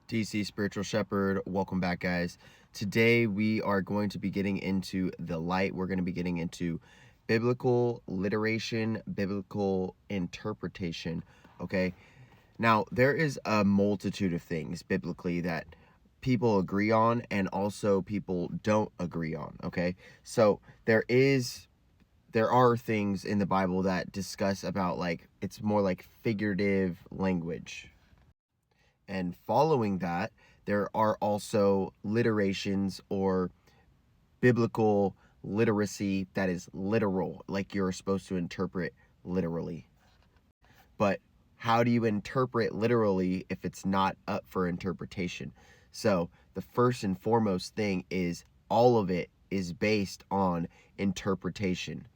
DC Spiritual Shepherd, welcome back, guys. Today we are going to be getting into the light. We're going to be getting into biblical literation, biblical interpretation. Okay, now there is a multitude of things biblically that people agree on and also people don't agree on. Okay, so there are things in the Bible that discuss about, like, it's more like figurative language. And following that, there are also literations or biblical literacy that is literal, like you're supposed to interpret literally. But how do you interpret literally if it's not up for interpretation? So the first and foremost thing is all of it is based on interpretation,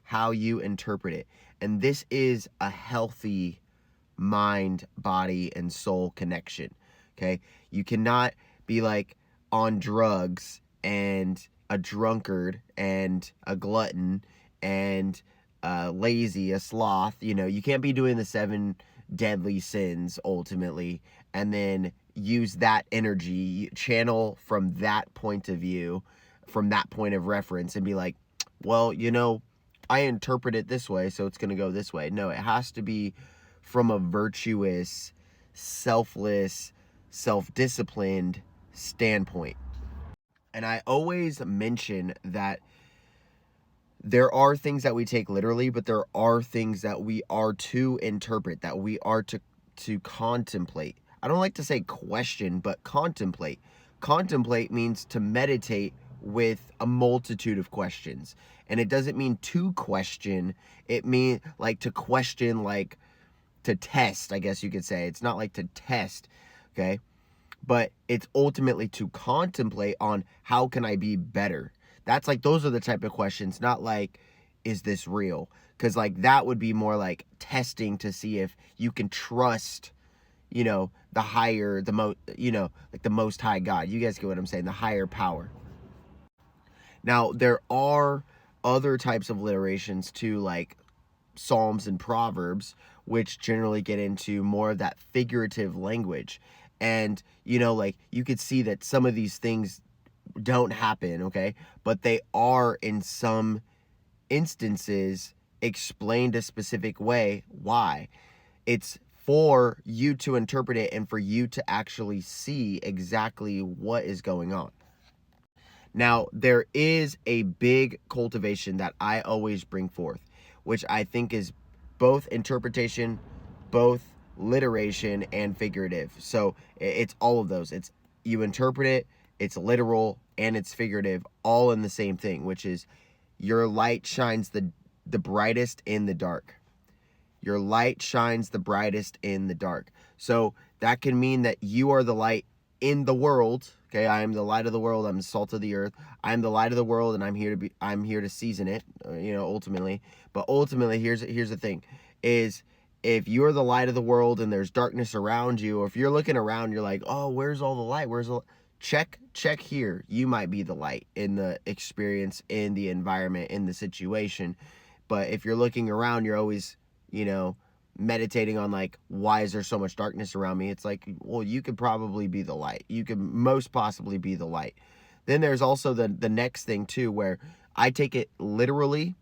how you interpret it. And this is a healthy mind, body, and soul connection. Okay, you cannot be like on drugs and a drunkard and a glutton and lazy, a sloth. You can't be doing the 7 deadly sins ultimately and then use that energy, channel from that point of view, from that point of reference, and be like, well, I interpret it this way, so it's going to go this way. No, it has to be from a virtuous, selfless, self-disciplined standpoint. And I always mention that there are things that we take literally, but there are things that we are to interpret, that we are to contemplate. I don't like to say question, but contemplate. Contemplate means to meditate with a multitude of questions. And it doesn't mean to question. It means like to question, like to test, I guess you could say. It's not like to test, okay? But it's ultimately to contemplate on how can I be better. That's like, those are the type of questions, not like, is this real? Because like that would be more like testing to see if you can trust, the higher, the most, like the most high God. You guys get what I'm saying? The higher power. Now, there are other types of literations too, like Psalms and Proverbs, which generally get into more of that figurative language. And, like you could see that some of these things don't happen, okay? But they are, in some instances, explained a specific way. Why? It's for you to interpret it and for you to actually see exactly what is going on. Now, there is a big cultivation that I always bring forth, which I think is both interpretation, both literation, and figurative. So it's all of those. It's, you interpret it, it's literal, and it's figurative, all in the same thing, which is your light shines the brightest in the dark. Your light shines the brightest in the dark. So that can mean that you are the light in the world. Okay, I am the light of the world. I'm the salt of the earth. I'm the light of the world, and I'm here to season it, ultimately. But ultimately, here's the thing, is if you're the light of the world and there's darkness around you, or if you're looking around, you're like, oh, where's all the light? Check here. You might be the light in the experience, in the environment, in the situation. But if you're looking around, you're always, meditating on, like, why is there so much darkness around me? It's like, well, you could probably be the light. You could most possibly be the light. Then there's also the next thing too, where I take it literally,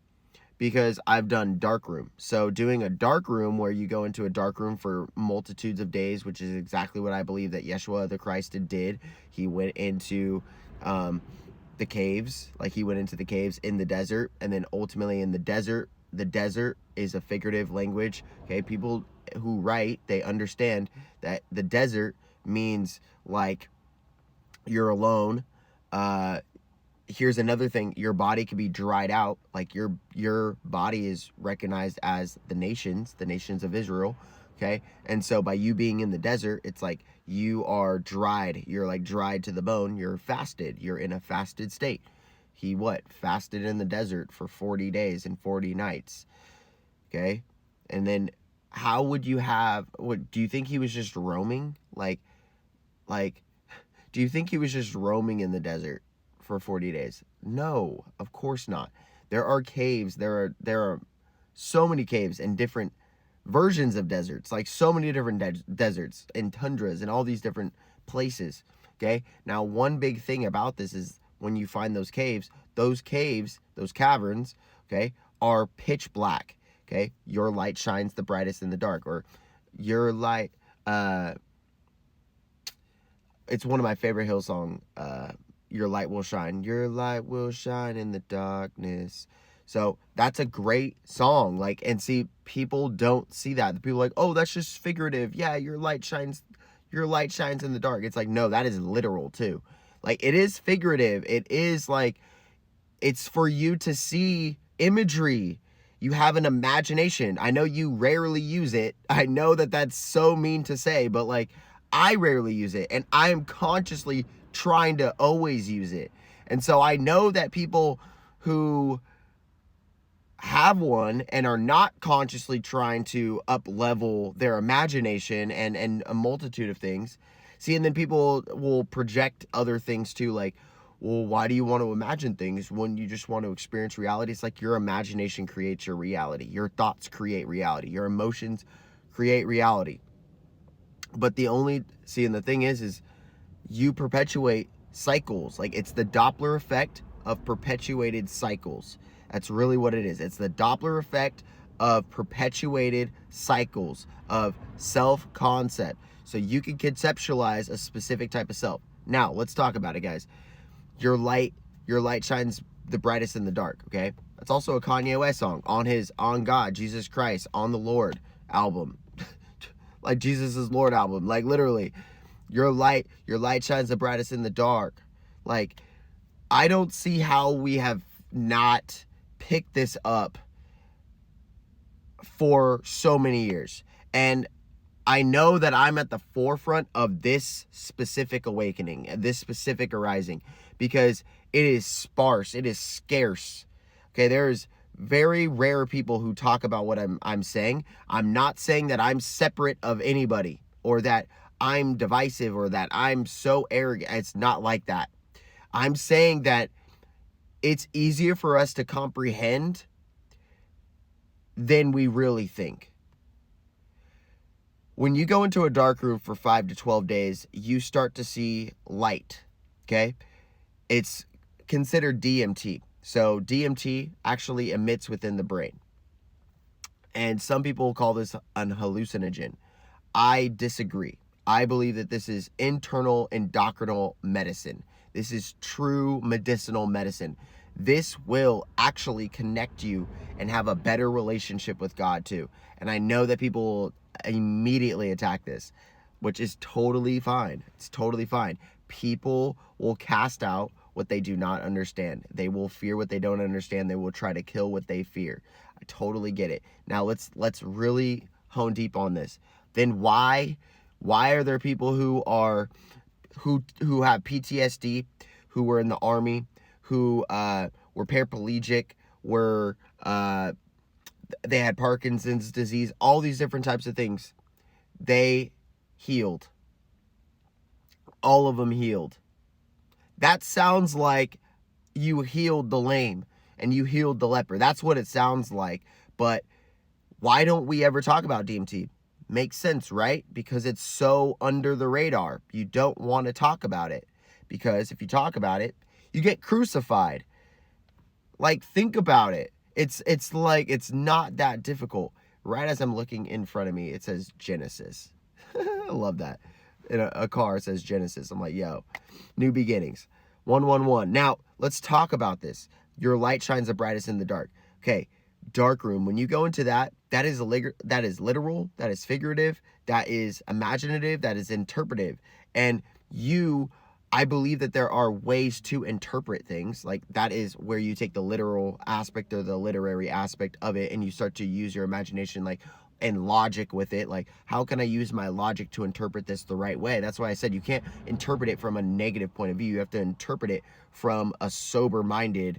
because I've done dark room. So doing a dark room, where you go into a dark room for multitudes of days, which is exactly what I believe that Yeshua the Christ did. He went into the caves, like he went into the caves in the desert, and then ultimately in the desert is a figurative language. Okay, people who write, they understand that the desert means like you're alone. Here's another thing, your body can be dried out, like your body is recognized as the nations of Israel. Okay, and so by you being in the desert, it's like you are dried. You're like dried to the bone. You're fasted. You're in a fasted state. He fasted in the desert for 40 days and 40 nights. Okay, and then how would you have, what do you think he was just roaming? Like do you think he was just roaming in the desert for 40 days? No, of course not. There are caves. There are so many caves and different versions of deserts, like so many different deserts and tundras and all these different places. Okay. Now, one big thing about this is when you find those caves, those caverns, okay, are pitch black. Okay. Your light shines the brightest in the dark, or your light, it's one of my favorite Hillsong, your light will shine. Your light will shine in the darkness. So that's a great song. Like, and see, people don't see that. The people are like, oh, that's just figurative. Yeah, your light shines in the dark. It's like, no, that is literal too. Like, it is figurative. It is like, it's for you to see imagery. You have an imagination. I know you rarely use it. I know that that's so mean to say, but like, I rarely use it, and I am consciously trying to always use it. And so I know that people who have one and are not consciously trying to up level their imagination and a multitude of things, see, and then people will project other things too, like, well, why do you want to imagine things when you just want to experience reality? It's like your imagination creates your reality. Your thoughts create reality. Your emotions create reality. But and the thing is you perpetuate cycles. Like, it's the Doppler effect of perpetuated cycles. That's really what it is. It's the Doppler effect of perpetuated cycles of self-concept. So you can conceptualize a specific type of self. Now, let's talk about it, guys. Your light shines the brightest in the dark, okay? That's also a Kanye West song on his On God, Jesus Christ, On the Lord album. Like Jesus is Lord album. Like, literally, your light shines the brightest in the dark. Like, I don't see how we have not picked this up for so many years. And I know that I'm at the forefront of this specific awakening, this specific arising, because it is sparse, it is scarce. Okay, there's very rare people who talk about what I'm saying. I'm not saying that I'm separate of anybody, or that I'm divisive, or that I'm so arrogant. It's not like that. I'm saying that it's easier for us to comprehend than we really think. When you go into a dark room for 5 to 12 days, you start to see light, okay? It's considered DMT. So DMT actually emits within the brain. And some people call this an hallucinogen. I disagree. I believe that this is internal endocrinal medicine. This is true medicinal medicine. This will actually connect you and have a better relationship with God too. And I know that people will immediately attack this, which is totally fine. It's totally fine. People will cast out what they do not understand. They will fear what they don't understand. They will try to kill what they fear. I totally get it. Now let's really hone deep on this. Then why are there people who have PTSD, who were in the army, who were paraplegic, they had Parkinson's disease, all these different types of things? They healed. All of them healed. That sounds like you healed the lame and you healed the leper. That's what it sounds like. But why don't we ever talk about DMT? Makes sense, right? Because it's so under the radar. You don't want to talk about it, because if you talk about it, you get crucified. Like, think about it. It's like, it's not that difficult. Right as I'm looking in front of me, it says Genesis. I love that. In a car, it says Genesis. I'm like, yo, new beginnings. 111. Now, let's talk about this. Your light shines the brightest in the dark. Okay, dark room. When you go into that is literal, that is figurative, that is imaginative, that is interpretive. And I believe that there are ways to interpret things. Like, that is where you take the literal aspect or the literary aspect of it, and you start to use your imagination, like, and logic with it. Like, how can I use my logic to interpret this the right way? That's why I said you can't interpret it from a negative point of view. You have to interpret it from a sober-minded,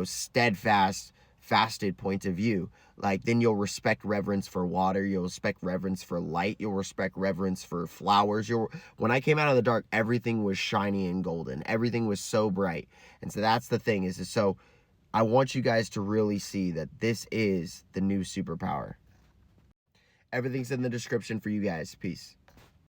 steadfast, fasted point of view. Like, then you'll respect reverence for water. You'll respect reverence for light. You'll respect reverence for flowers. When I came out of the dark, everything was shiny and golden. Everything was so bright. And so that's the thing, so I want you guys to really see that this is the new superpower. Everything's in the description for you guys. Peace.